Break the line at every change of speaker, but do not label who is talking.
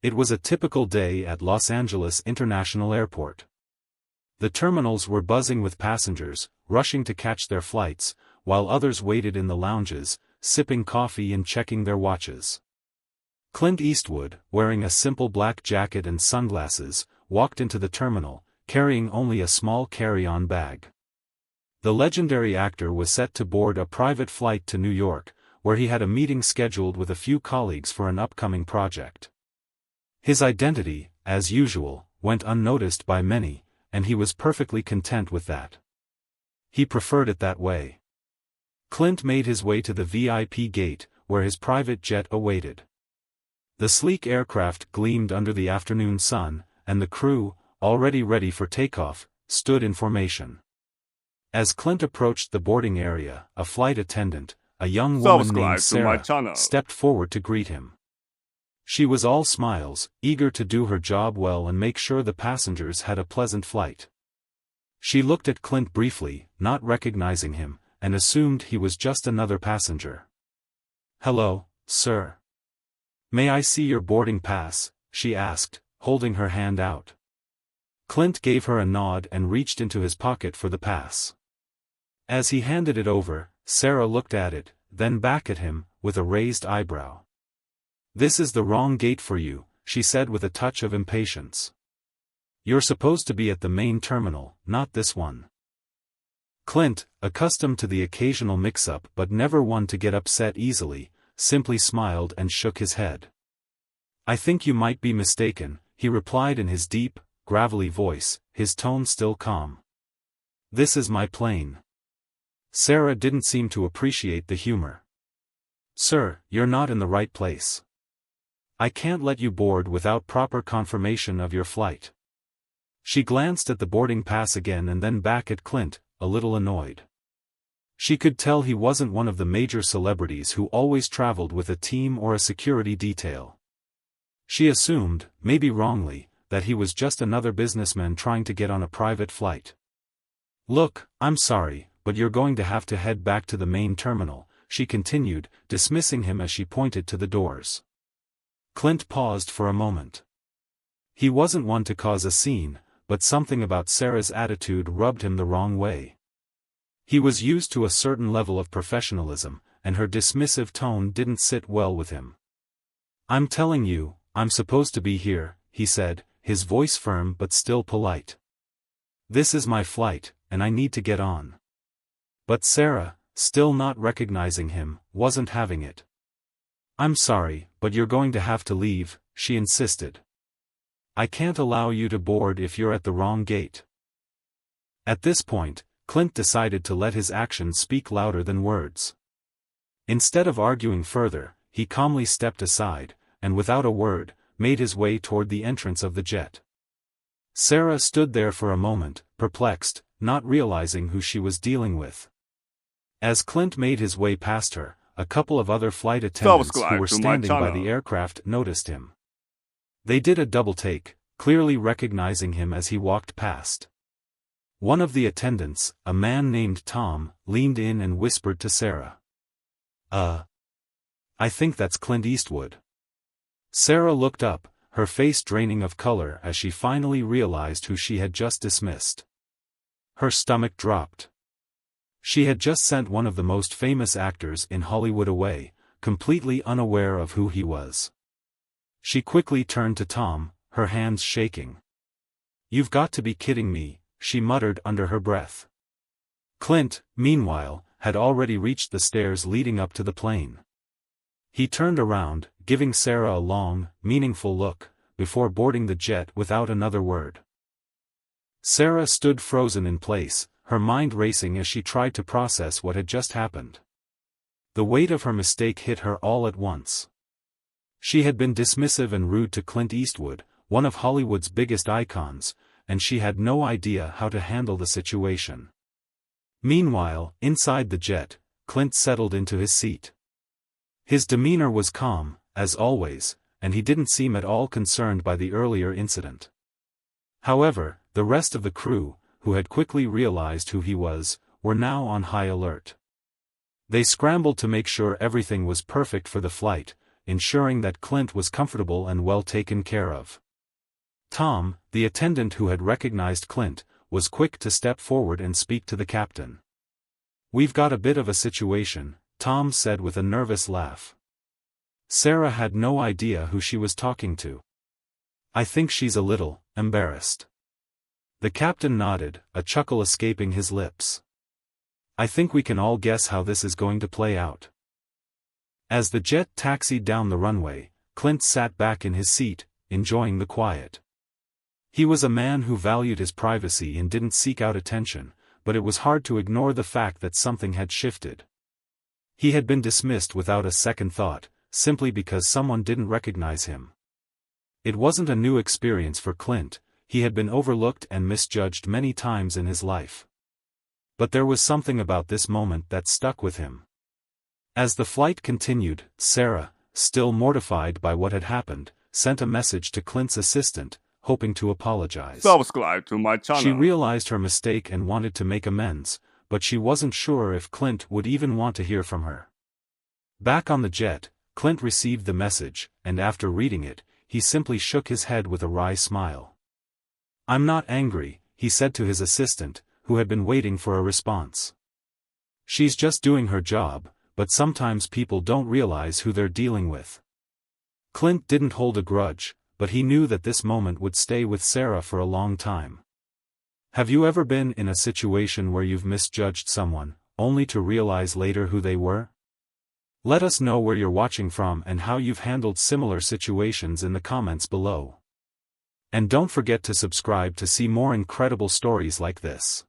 It was a typical day at Los Angeles International Airport. The terminals were buzzing with passengers, rushing to catch their flights, while others waited in the lounges, sipping coffee and checking their watches. Clint Eastwood, wearing a simple black jacket and sunglasses, walked into the terminal, carrying only a small carry-on bag. The legendary actor was set to board a private flight to New York, where he had a meeting scheduled with a few colleagues for an upcoming project. His identity, as usual, went unnoticed by many, and he was perfectly content with that. He preferred it that way. Clint made his way to the VIP gate, where his private jet awaited. The sleek aircraft gleamed under the afternoon sun, and the crew, already ready for takeoff, stood in formation. As Clint approached the boarding area, a flight attendant, a young woman named Sarah, stepped forward to greet him. She was all smiles, eager to do her job well and make sure the passengers had a pleasant flight. She looked at Clint briefly, not recognizing him, and assumed he was just another passenger. "Hello, sir. May I see your boarding pass?" she asked, holding her hand out. Clint gave her a nod and reached into his pocket for the pass. As he handed it over, Sarah looked at it, then back at him, with a raised eyebrow. "This is the wrong gate for you," she said with a touch of impatience. "You're supposed to be at the main terminal, not this one." Clint, accustomed to the occasional mix-up but never one to get upset easily, simply smiled and shook his head. "I think you might be mistaken," he replied in his deep, gravelly voice, his tone still calm. "This is my plane." Sarah didn't seem to appreciate the humor. "Sir, you're not in the right place. I can't let you board without proper confirmation of your flight." She glanced at the boarding pass again and then back at Clint, a little annoyed. She could tell he wasn't one of the major celebrities who always traveled with a team or a security detail. She assumed, maybe wrongly, that he was just another businessman trying to get on a private flight. "Look, I'm sorry, but you're going to have to head back to the main terminal," she continued, dismissing him as she pointed to the doors. Clint paused for a moment. He wasn't one to cause a scene, but something about Sarah's attitude rubbed him the wrong way. He was used to a certain level of professionalism, and her dismissive tone didn't sit well with him. "I'm telling you, I'm supposed to be here," he said, his voice firm but still polite. "This is my flight, and I need to get on." But Sarah, still not recognizing him, wasn't having it. "I'm sorry, but you're going to have to leave," she insisted. "I can't allow you to board if you're at the wrong gate." At this point, Clint decided to let his actions speak louder than words. Instead of arguing further, he calmly stepped aside, and without a word, made his way toward the entrance of the jet. Sarah stood there for a moment, perplexed, not realizing who she was dealing with. As Clint made his way past her, a couple of other flight attendants who were standing by the aircraft noticed him. They did a double-take, clearly recognizing him as he walked past. One of the attendants, a man named Tom, leaned in and whispered to Sarah. I think that's Clint Eastwood." Sarah looked up, her face draining of color as she finally realized who she had just dismissed. Her stomach dropped. She had just sent one of the most famous actors in Hollywood away, completely unaware of who he was. She quickly turned to Tom, her hands shaking. "You've got to be kidding me," she muttered under her breath. Clint, meanwhile, had already reached the stairs leading up to the plane. He turned around, giving Sarah a long, meaningful look, before boarding the jet without another word. Sarah stood frozen in place, her mind racing as she tried to process what had just happened. The weight of her mistake hit her all at once. She had been dismissive and rude to Clint Eastwood, one of Hollywood's biggest icons, and she had no idea how to handle the situation. Meanwhile, inside the jet, Clint settled into his seat. His demeanor was calm, as always, and he didn't seem at all concerned by the earlier incident. However, the rest of the crew, who had quickly realized who he was, were now on high alert. They scrambled to make sure everything was perfect for the flight, ensuring that Clint was comfortable and well taken care of. Tom, the attendant who had recognized Clint, was quick to step forward and speak to the captain. "We've got a bit of a situation," Tom said with a nervous laugh. Sarah had no idea who she was talking to. "I think she's a little embarrassed." The captain nodded, a chuckle escaping his lips. "I think we can all guess how this is going to play out." As the jet taxied down the runway, Clint sat back in his seat, enjoying the quiet. He was a man who valued his privacy and didn't seek out attention, but it was hard to ignore the fact that something had shifted. He had been dismissed without a second thought, simply because someone didn't recognize him. It wasn't a new experience for Clint, he had been overlooked and misjudged many times in his life. But there was something about this moment that stuck with him. As the flight continued, Sarah, still mortified by what had happened, sent a message to Clint's assistant, hoping to apologize.
Subscribe to my channel.
She realized her mistake and wanted to make amends, but she wasn't sure if Clint would even want to hear from her. Back on the jet, Clint received the message, and after reading it, he simply shook his head with a wry smile. "I'm not angry," he said to his assistant, who had been waiting for a response. "She's just doing her job, but sometimes people don't realize who they're dealing with." Clint didn't hold a grudge, but he knew that this moment would stay with Sarah for a long time. Have you ever been in a situation where you've misjudged someone, only to realize later who they were? Let us know where you're watching from and how you've handled similar situations in the comments below. And don't forget to subscribe to see more incredible stories like this.